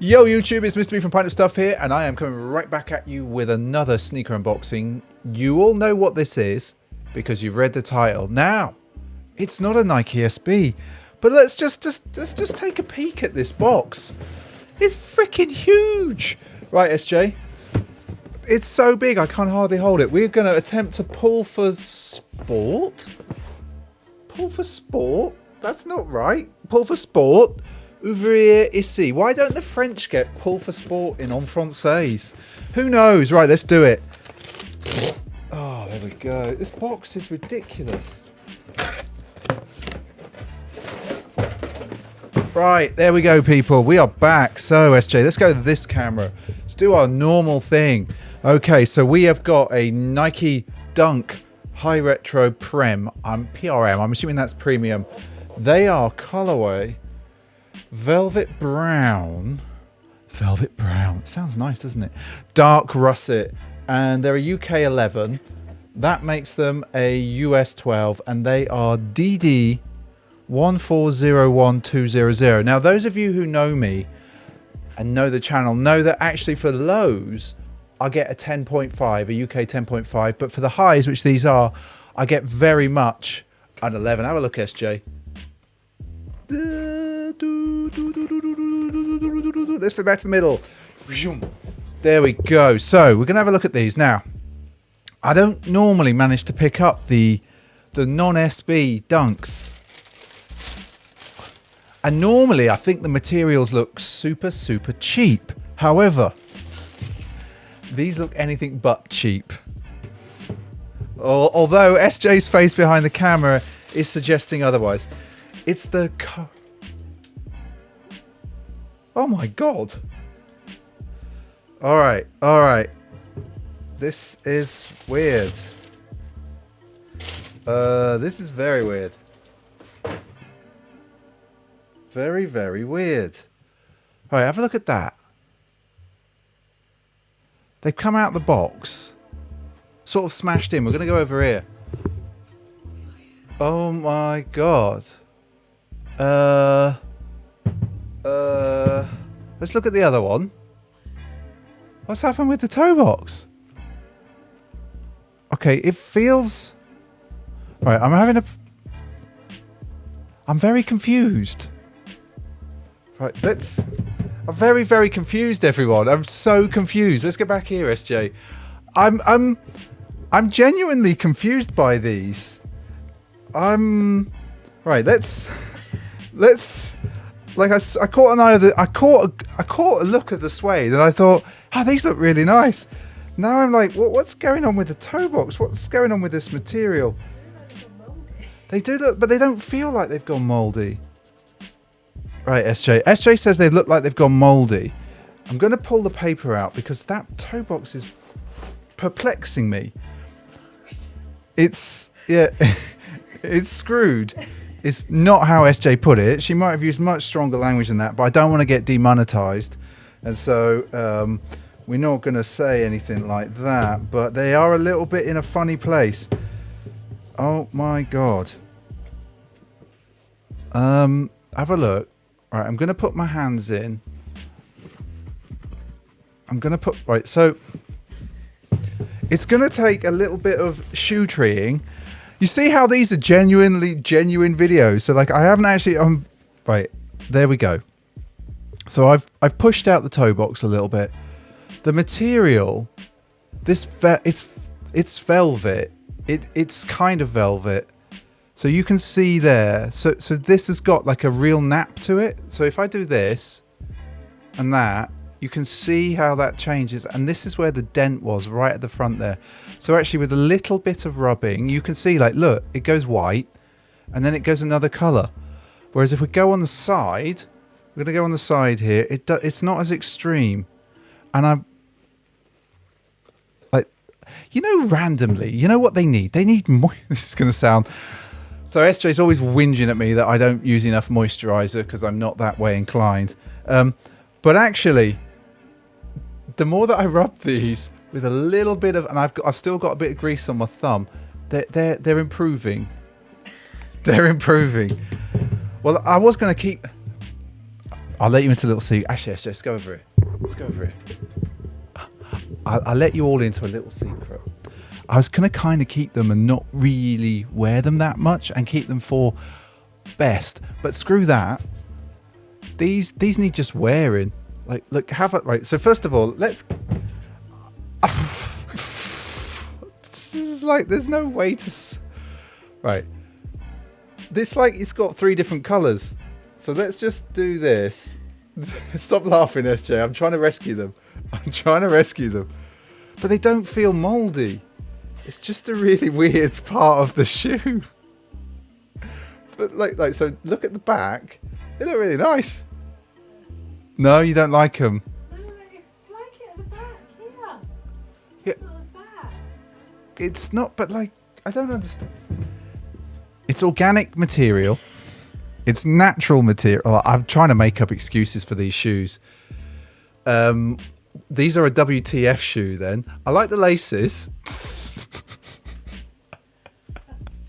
Yo YouTube, it's Mr. B from Pint of Stuff here, and I am coming right back at you with another sneaker unboxing. You all know what this is because you've read the title. Now, it's not a Nike SB, but let's just take a peek at this box. It's freaking huge. Right, SJ? It's so big I can't hardly hold it. We're going to attempt to pull for sport. Pull for sport? That's not right. Pull for sport. Ouvrier ici. Why don't the French get pull for sport in en français? Who knows? Right, let's do it. Oh, there we go. This box is ridiculous. Right, there we go, people. We are back. So, SJ, let's go to this camera. Let's do our normal thing. Okay, so we have got a Nike Dunk High Retro PRM. PRM. I'm assuming that's premium. They are colorway velvet brown. Velvet brown. It sounds nice, doesn't it? Dark Russet. And they're a UK 11. That makes them a US 12. And they are DD 1401200. Now, those of you who know me and know the channel know that actually for lows, I get a 10.5, a UK 10.5. But for the highs, which these are, I get very much an 11. Have a look, SJ. Let's fit back to the middle. There we go. So we're going to have a look at these. Now, I don't normally manage to pick up the non-SB Dunks. And normally I think the materials look super cheap. However, these look anything but cheap. Although SJ's face behind the camera is suggesting otherwise. It's the... Oh my god. Alright. This is weird. This is very weird. Very weird. Alright, have a look at that. They've come out the box. Sort of smashed in. We're going to go over here. Oh my god. Let's look at the other one. What's happened with the toe box? Okay, it feels... Right, I'm very confused. Right, I'm very confused, everyone. I'm so confused. Let's get back here, SJ. I'm genuinely confused by these. Right, let's like I caught an eye of I caught a look of the suede and I thought, oh, these look really nice. Now I'm like, what's going on with the toe box? What's going on with this material? They do look, but they don't feel like they've gone moldy. Right, SJ. SJ says they look like they've gone moldy. I'm going to pull the paper out because that toe box is perplexing me. It's screwed. It's not how SJ put it. She might have used much stronger language than that, but I don't want to get demonetized. And so we're not going to say anything like that, but they are a little bit in a funny place. Oh my god. Have a look. Right, I'm going to put my hands in. Right, so it's going to take a little bit of shoe treeing. You see how these are genuine videos. So like I haven't actually right, there we go. So I've pushed out the toe box a little bit. The material, it's velvet. It's kind of velvet. So you can see there. So this has got like a real nap to it. So if I do this and that, you can see how that changes. And this is where the dent was, right at the front there. So actually with a little bit of rubbing, you can see like, look, it goes white and then it goes another color. Whereas if we go on the side, we're going to go on the side here. It's not as extreme. And I'm like, you know, randomly, you know what they need? They need more. This is going to sound... So SJ's always whinging at me that I don't use enough moisturizer because I'm not that way inclined. But actually, the more that I rub these with a little bit of, and I've still got a bit of grease on my thumb, they're improving. They're improving. Well, I was going to keep. I'll let you into a little secret. Actually, let's go over here. Let's go over here. I'll let you all into a little secret. I was going to kind of keep them and not really wear them that much and keep them for best. But screw that. These need just wearing. Like, look, have it right. So first of all, let's. This is like, there's no way to. Right. This, like, it's got 3 different colours. So let's just do this. Stop laughing, SJ. I'm trying to rescue them. I'm trying to rescue them. But they don't feel mouldy. It's just a really weird part of the shoe. But like, so look at the back. They look really nice. No, you don't like them. No, it's like it at the back here. Yeah. Just at the back. It's not, but like, I don't understand. It's organic material. It's natural material. Well, I'm trying to make up excuses for these shoes. These are a WTF shoe then. I like the laces.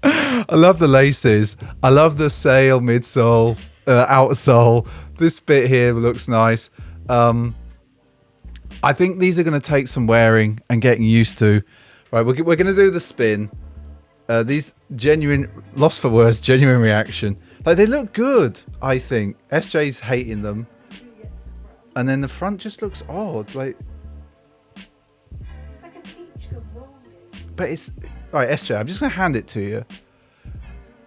I love the laces. I love the sail, midsole, outsole. This bit here looks nice. I think these are going to take some wearing and getting used to. Right, we're going to do the spin. These genuine, lost for words, genuine reaction. Like, they look good, I think. SJ's hating them. And then the front just looks odd. Like, it's like a peach gum molded. but it's... Right, SJ, I'm just going to hand it to you.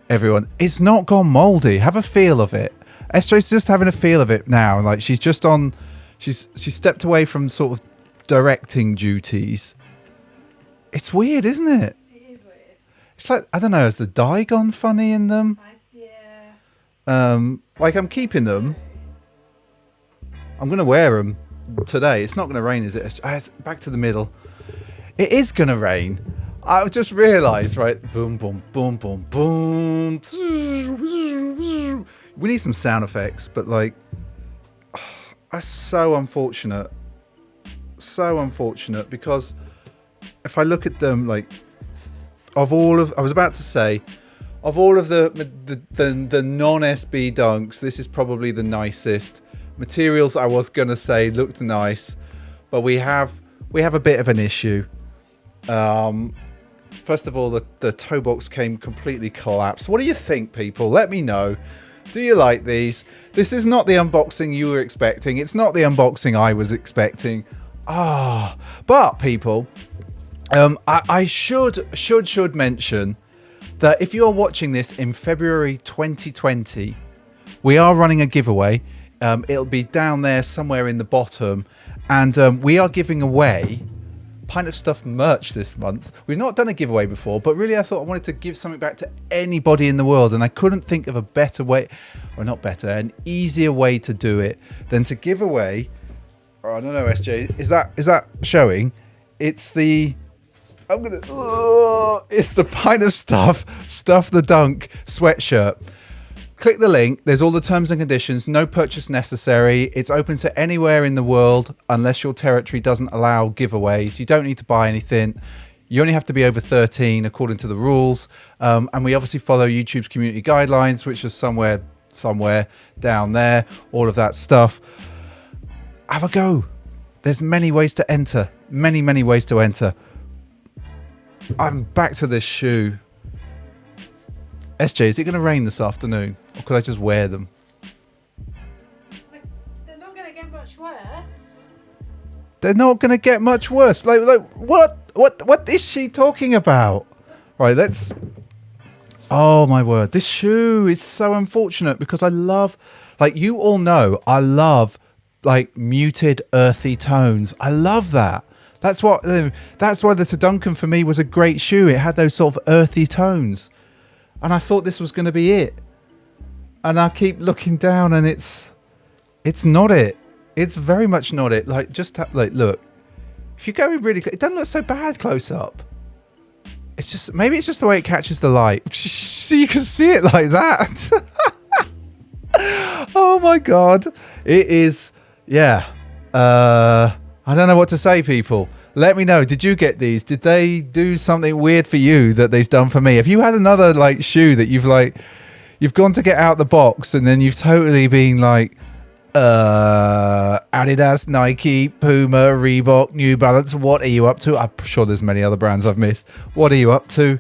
Everyone, it's not gone mouldy. Have a feel of it. SJ's just having a feel of it now. Like, she's just on... She's stepped away from sort of directing duties. It's weird, isn't it? It is weird. It's like, I don't know, has the dye gone funny in them? Yeah. Like, I'm keeping them. I'm going to wear them today. It's not going to rain, is it? Back to the middle. It is going to rain. I've just realised, right? Boom, boom, boom, boom, boom. We need some sound effects, but like, that's so unfortunate. So unfortunate, because if I look at them, like, I was about to say, of all of the non-SB dunks, this is probably the nicest. Materials, I was gonna say, looked nice, but we have a bit of an issue. First of all, the toe box came completely collapsed. What do you think, people? Let me know. Do you like these? This is not the unboxing you were expecting. It's not the unboxing I was expecting. But people, I should mention that if you're watching this in February 2020, we are running a giveaway. It'll be down there somewhere in the bottom, and we are giving away Pint of Stuff merch this month. We've not done a giveaway before, but really I thought I wanted to give something back to anybody in the world, and I couldn't think of a better way, or not better, an easier way to do it than to give away, I don't know, SJ, is that showing? It's the it's the Pint of Stuff the Dunk sweatshirt. Click the link. There's all the terms and conditions. No purchase necessary. It's open to anywhere in the world unless your territory doesn't allow giveaways. You don't need to buy anything. You only have to be over 13 according to the rules. And we obviously follow YouTube's community guidelines, which is somewhere down there. All of that stuff. Have a go. There's many ways to enter. Many ways to enter. I'm back to this shoe. SJ, is it going to rain this afternoon? Or could I just wear them? They're not going to get much worse. They're not going to get much worse. Like what is she talking about? Right, let's... Oh, my word. This shoe is so unfortunate because I love... Like, you all know, I love, like, muted, earthy tones. I love that. That's why the Duncan for me was a great shoe. It had those sort of earthy tones. And I thought this was going to be it. And I keep looking down and it's not it. It's very much not it. Like, just like, look. If you go in really close, it doesn't look so bad close up. It's just, maybe it's just the way it catches the light. So you can see it like that. Oh my God. It is, yeah. I don't know what to say, people. Let me know. Did you get these? Did they do something weird for you that they've done for me? Have you had another like shoe that you've gone to get out the box and then you've totally been like, Adidas, Nike, Puma, Reebok, New Balance. What are you up to? I'm sure there's many other brands I've missed. What are you up to?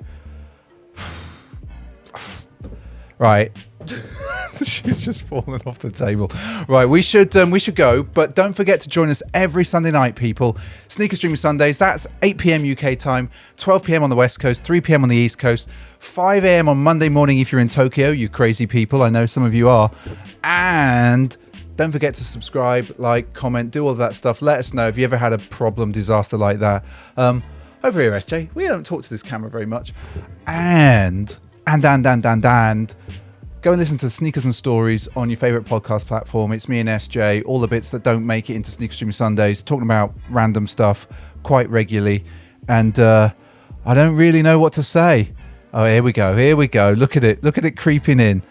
Right. The shoe's just fallen off the table. Right, we should go, but don't forget to join us every Sunday night, people. Sneaker Streaming Sundays, that's 8 p.m. UK time, 12 p.m. on the West Coast, 3 p.m. on the East Coast, 5 a.m. on Monday morning if you're in Tokyo, you crazy people. I know some of you are. And don't forget to subscribe, like, comment, do all of that stuff. Let us know if you ever had a problem, disaster like that. Over here, SJ, we don't talk to this camera very much. And go and listen to Sneakers and Stories on your favorite podcast platform. It's me and SJ, all the bits that don't make it into Sneaker Streaming Sundays, talking about random stuff quite regularly. And I don't really know what to say. Oh, here we go. Look at it creeping in.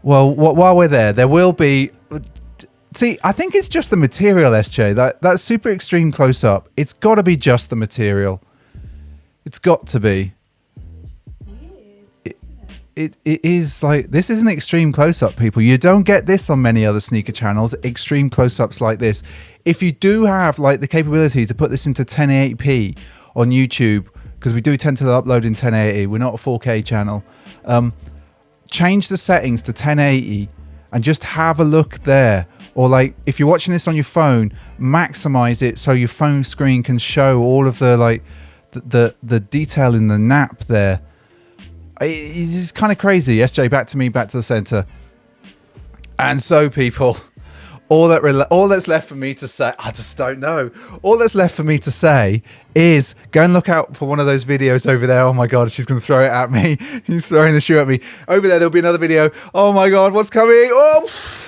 Well, while we're there will be... See, I think it's just the material, SJ. That super extreme close-up. It's got to be just the material. It's got to be. It is like, this is an extreme close-up, people. You don't get this on many other sneaker channels, extreme close-ups like this. If you do have like the capability to put this into 1080p on YouTube, because we do tend to upload in 1080, we're not a 4K channel, change the settings to 1080 and just have a look there. Or like, if you're watching this on your phone, maximize it so your phone screen can show all of the like the detail in the nap there. It's kind of crazy. SJ, back to me, back to the center. And so, people, all that's left for me to say, I just don't know. All that's left for me to say is go and look out for one of those videos over there. Oh my God, she's going to throw it at me. She's throwing the shoe at me. Over there, there'll be another video. Oh my God, what's coming? Oh!